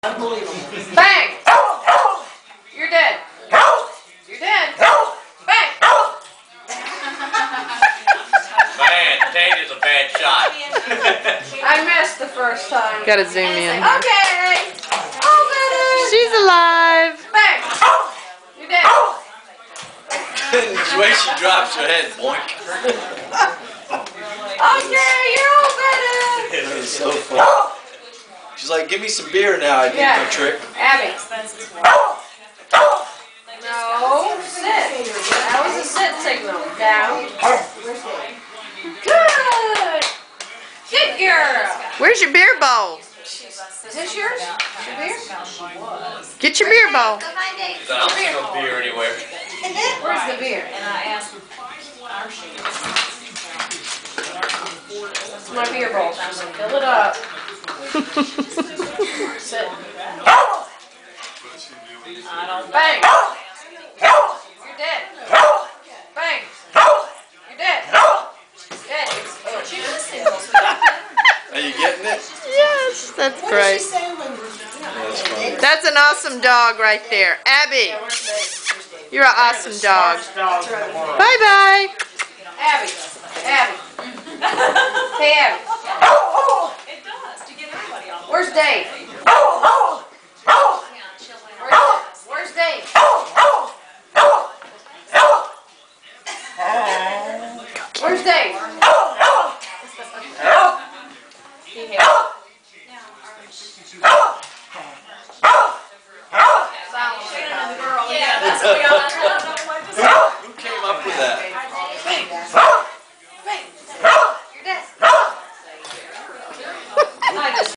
Unbelievable. Bang! You're dead. You're dead. Bang! Man, Tate is a bad shot. I missed the first time. Gotta zoom in. Okay. Oh, She's alive. bang! You're dead. The way she drops her head, boink. Okay, you're all better. That is so funny. She's like, give me some beer now. I need my trick. Abby. No, sit. That was a sit signal. Down. Good. Good girl. Where's your beer bowl? Is this yours? Your beer? Get your beer bowl. She's like, I don't see no beer anywhere. Where's the beer? And I asked It's my beer bowl. Fill it up. Sit. Bang. You're dead. Bang. You're dead. Dead. Are you getting it? Yes, that's great. That's funny. That's an awesome dog right there. Abby, you're an awesome dog. Bye-bye. Abby. Abby. Hey, Abby. it does to get everybody off. Where's Dave? Where's Dave? Where's Dave? He hit. Yeah, that's what we all